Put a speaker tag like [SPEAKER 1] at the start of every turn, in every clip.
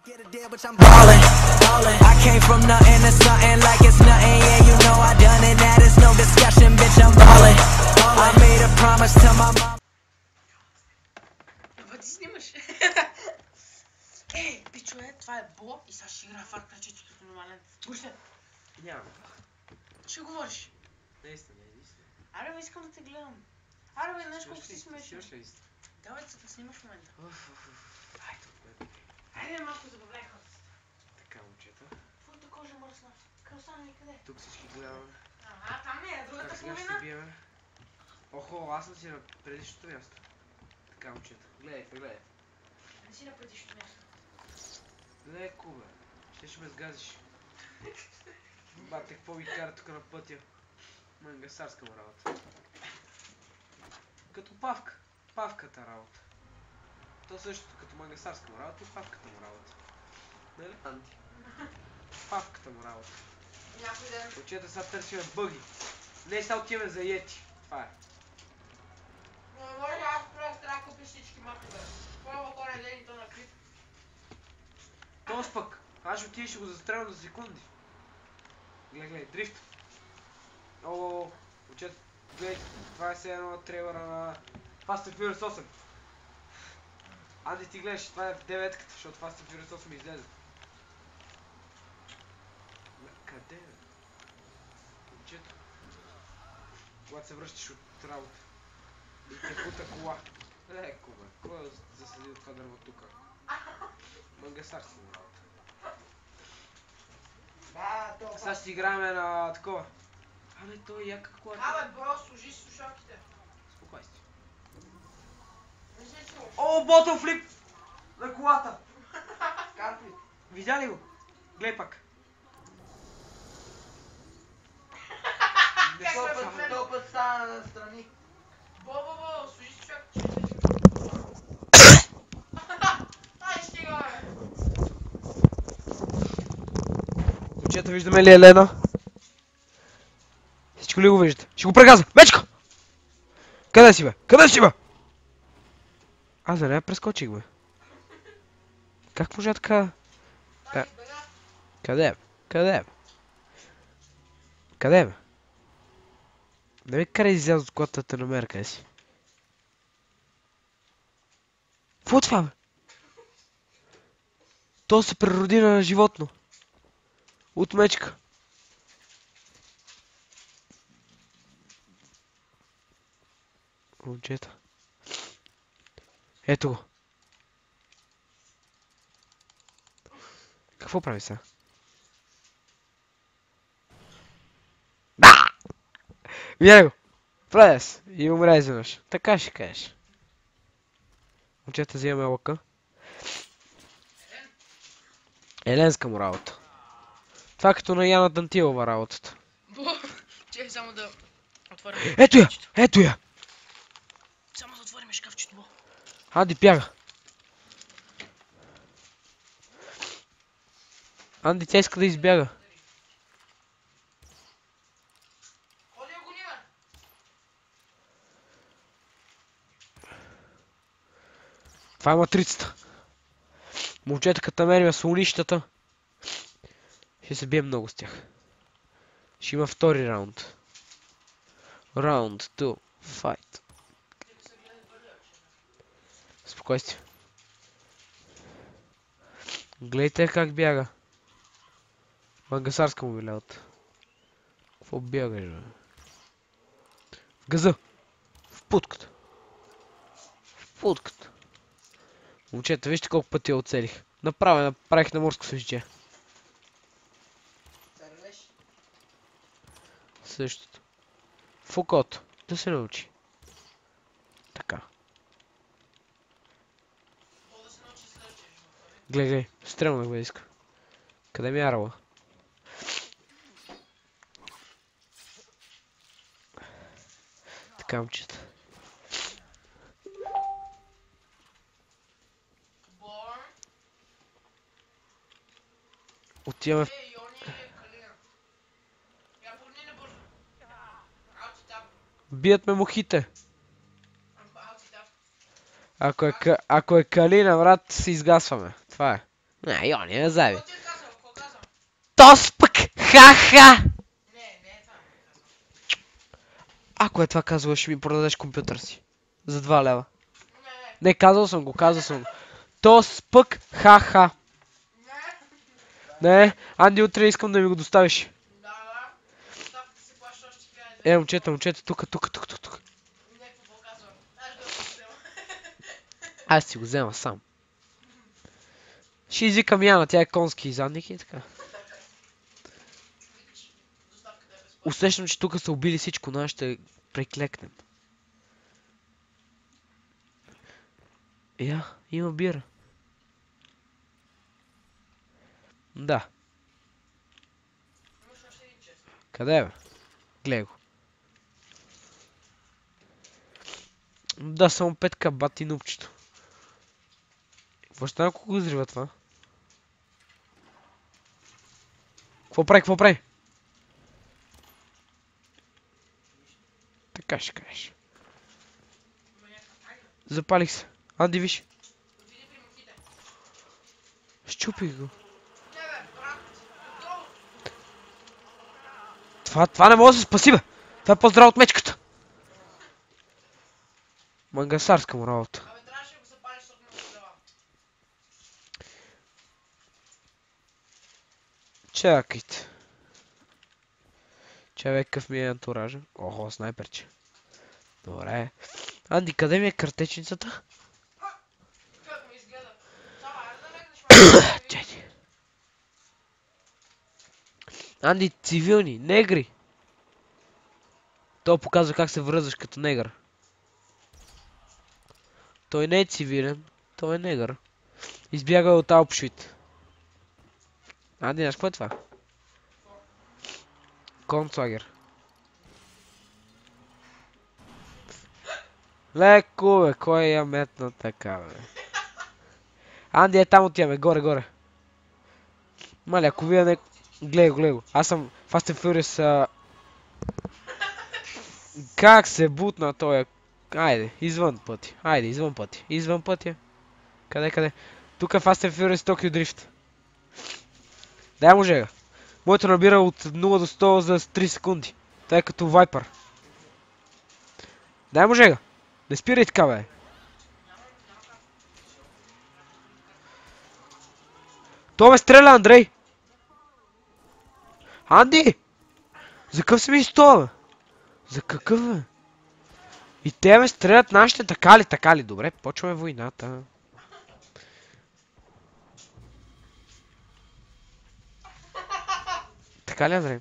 [SPEAKER 1] Get a deal, but I'm ballin', ballin'. I came from nothing to something like it's nothing. Yeah, you know I done it. That is no discussion, bitch. I'm ballin', ballin'. I made a promise to my mom.
[SPEAKER 2] Ти снимаш. Пичове, това е Бо и сега ще игра фарк на чето като нормален. Гурсе.
[SPEAKER 3] Няма.
[SPEAKER 2] Ще говориш.
[SPEAKER 3] Наистина, наистина.
[SPEAKER 2] Аре, бе, искам да те гледам. Аре, бе, знаеш колко си смешен.
[SPEAKER 3] Снимаш ли истина?
[SPEAKER 2] Давай да снимаш в момента.
[SPEAKER 3] Айде, отвъд.
[SPEAKER 2] Айде, малко забавляй хората.
[SPEAKER 3] Така, момчета.
[SPEAKER 2] Твоята кожа мръсна. Къде останали къде?
[SPEAKER 3] Тук всички гледаме.
[SPEAKER 2] Там е, другата
[SPEAKER 3] Как сега ще се
[SPEAKER 2] половина.
[SPEAKER 3] биеме? Охо, аз съм си на предишното място. Така, момчета. Гледайте, гледайте.
[SPEAKER 2] Не си на предишното място.
[SPEAKER 3] Гледай, Кубе. Ще ме сгазиш. Бате, какво ви кара тук на пътя? Мангасарска му работа. Като Павка. Павката работа. То същото като мангасарска му работа и Павката му работа. Нали, Анти? Павката му работа.
[SPEAKER 2] Някой ден.
[SPEAKER 3] Момчета, сега търсиме бъги. Не, сега отиваме за Йети. Това е.
[SPEAKER 2] Не може, аз просто трябва да купи всички макове. Първо хора ден и то на клип.
[SPEAKER 3] Тоест пък, аз ще отида и ще го застрелям за секунди. Гледай, гледай, дрифт. О, момчета, гледай, това е все едно трейлера на Fast and Furious 8. Анди, ти гледаш, това е в 9-ката, защото Fast and Furious 8 излезе. Къде бе? Момчето. Когато се връщаш от работа. И те фута кола. Леко бе, кой е засадил това дърво тука? Мангасарска му работа. Сега ще играем на такова. Абе, той е яка колата.
[SPEAKER 2] Абе, бро, служи си слушалките.
[SPEAKER 3] Спокой си.
[SPEAKER 2] Не се чуваш.
[SPEAKER 3] О, ботъл флип! На колата!
[SPEAKER 2] Карпи.
[SPEAKER 3] Видя ли го? Глей пак.
[SPEAKER 2] Този път стана настрани. Бо, служи си слушалките. Ай, стига, бе.
[SPEAKER 3] Момчета, виждаме ли Елена? Всичко ли го виждате? Ще го прегаза! Мечка! Къде си бе? Къде си бе? Аз да не я прескочих бе. Как можа така? Къде бе? Къде бе? Къде бе? Не ми карай изляза от колата да те намеря, къде си? Какво е това бе? То се прероди на животно. От мечка. Момчета. Ето го. Какво прави сега? Да! Видя го. Прави се. И умря изведнъж. Така ще кажеш. Момчета, взимаме лъка. Еленска му работа. Това като на Яна Дантилова работата.
[SPEAKER 2] Чекай само да отворим.
[SPEAKER 3] Ето я! Ето я!
[SPEAKER 2] Само да отворим шкафчето, Бо.
[SPEAKER 3] Анди, бяга. Анди, тя иска да избяга.
[SPEAKER 2] Ходи го гониме.
[SPEAKER 3] Това е матрицата. Момчета, като намерим слонищата, ще се бием много с тях. Ще има втори раунд. Раунд 2. Fight. Спокойствие. Гледайте как бяга. Мангасарска му вилята. Какво бягаш, бе? В газа. В путката. В путката. Момчета, вижте колко пъти я оцелих. Направих на морско свеждие. Същото. В окото. Да се научи. Така. Гледай, стрелнах бе иска. Къде ми е арала? Така, момчета. Отиваме в... Бият ме мухите. Ако е Калина, брат, се изгасваме. Това е. Не, Йони, не заби.
[SPEAKER 2] Какво ти е казал? Какво казал?
[SPEAKER 3] Тос пък! Ха-ха!
[SPEAKER 2] Не е това, не е казал.
[SPEAKER 3] Ако е това казала, ще ми продадеш компютър си. За 2 лева.
[SPEAKER 2] Не.
[SPEAKER 3] Не, казал съм го. Тос пък! Ха-ха!
[SPEAKER 2] Не.
[SPEAKER 3] Не, Анди, утре искам да ми го доставиш.
[SPEAKER 2] Да. Доставката се плаща още 1000 лева.
[SPEAKER 3] Момчета, тук.
[SPEAKER 2] Не, какво казвам? Аз да го взема.
[SPEAKER 3] Аз си го взема сам. Ще извикам Яна, тя е конски задник и така.
[SPEAKER 2] Викаш, доставката е безплатна.
[SPEAKER 3] Усещам, че тук са убили всичко, но аз ще преклекнем. Има бира. Да.
[SPEAKER 2] Имаш още един чест.
[SPEAKER 3] Къде е, бе? Гледай го. Да, само 5 кабати нупчето. Какво ще стане, ако го изрива това? Какво прави? Така ще кажеш.
[SPEAKER 2] Има някаква тайна.
[SPEAKER 3] Запалих се. Анди, виж.
[SPEAKER 2] Отиди при мухите.
[SPEAKER 3] Щупих го.
[SPEAKER 2] Не бе, брат. Отдолу.
[SPEAKER 3] Това не може да се спаси, бе. Това е по-здраво от мечката. Мангасарска му работа.
[SPEAKER 2] Абе, трябваше да го запалиш, защото му продава.
[SPEAKER 3] Чакайте. Чай, какъв ми е антуража. Охо, снайперче. Добре. Анди, къде ми е картечницата?
[SPEAKER 2] Как ме изгледа? Само, айде да легнеш малко.
[SPEAKER 3] Чакай. Анди, цивилни, негри. То показва как се връзваш като негър. Той не е цивилен, той е негър. Избяга от Аупшвит. Анди, знаеш какво е това? Концлагер. Леко, бе, кой я метна така, бе? Анди, там отиваме, горе. Маля, ако вие не... Гледай го. Аз съм Fast and Furious... Как се бутна той? Айде, извън пътя. Къде? Тук е Fast and Furious Tokyo Drift. Дай му жега. Моето набира от 0 до 100 за 3 секунди. Това е като Viper. Дай му жега. Не спирай така, бе. То ме стреля, Андрей! Анди! За какъв си ми стоя, бе? За какъв, бе? И те ме стрелят нашите, така ли? Добре, почваме войната. Така ли, Андрей?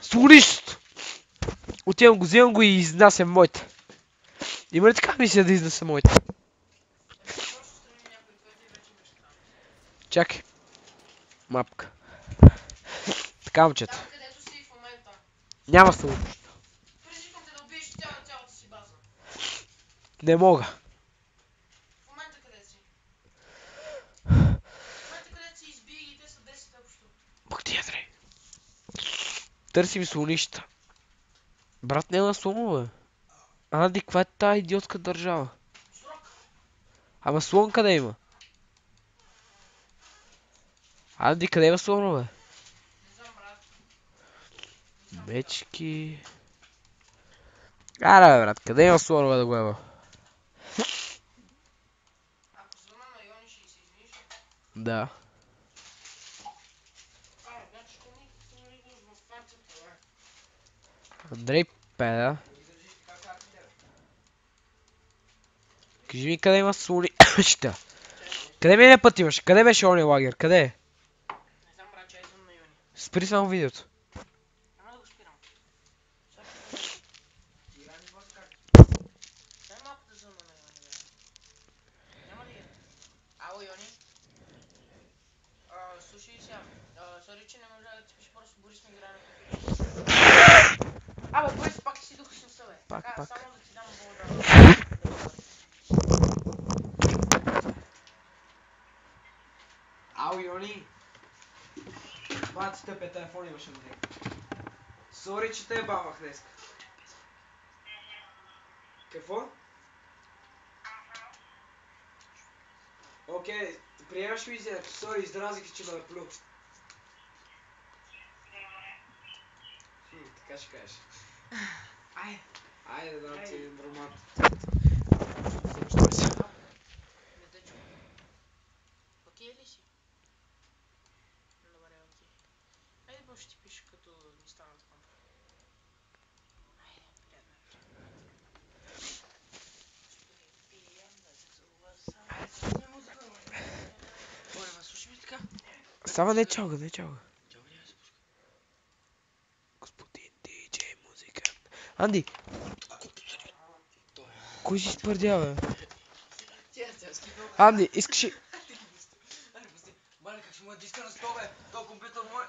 [SPEAKER 3] Слушай! Вземам го и изнасям моите. Има ли така мисия да изнася моите? Чакай. Мапка. Така, момчета.
[SPEAKER 2] Там, където си в момента.
[SPEAKER 3] Няма се учи.
[SPEAKER 2] Предизвикам те да убиеш цялата си база.
[SPEAKER 3] Не мога.
[SPEAKER 2] В момента къде си? В момента където си избий и те са 10 общо.
[SPEAKER 3] Бог ти, Андрей. Търси ми слонища. Брат, няма слонове. Анди, каква е тая идиотска държава?
[SPEAKER 2] Срок.
[SPEAKER 3] Ама слон къде има? Анди, къде има слонове?
[SPEAKER 2] Не знам, брат.
[SPEAKER 3] Мечки... Ара, бе, брат, къде има слонове да го има?
[SPEAKER 2] Ако звъна на Йони, ще се извиниш.
[SPEAKER 3] Да.
[SPEAKER 2] Значи ще ми в фанцата, бе.
[SPEAKER 3] Андрей Педа. Кажи ми къде има слонища. Къде ми е път имаш? Къде беше ония лагер? Къде е?
[SPEAKER 2] Не знам, брат, че извън на Йони.
[SPEAKER 3] Спри само видеото.
[SPEAKER 2] Няма да го спирам. Дай малко да звъна на Йони, бе. Няма ли е? Ало, Йони? Слушай сега. Сори, че не можа да ти пише, просто Борис ми играе на компютър. Абе, Борис, пак си духа смисъл, бе.
[SPEAKER 3] Пак.
[SPEAKER 2] Само да ти дам вода.
[SPEAKER 3] Ау, Йони! Бати тъпе, телефон имаше на него. Сори, че те бавах днеска. Какво? Окей, Приемаш ми изето, сори, изразих, че ме наплю. Така ще кажеш.
[SPEAKER 2] Айде.
[SPEAKER 3] Айде да дам ти един драмат.
[SPEAKER 2] Не те чу. Окей ли си? Добре, окей. Айде бо ще ти пиша като ни стана с компа. Айде, приятна вечер. Айде, слушай музика, бе. Оле, ма слушай ми така.
[SPEAKER 3] Става не чалга, не чалга.
[SPEAKER 2] Чакай, няма да се пуска.
[SPEAKER 3] Господин диджей музика. Анди! Кой си спърдява? Анди, искаш ли...
[SPEAKER 2] Айде, пусти. Мале, как ще му е диска на 100, бе? То компютър мой.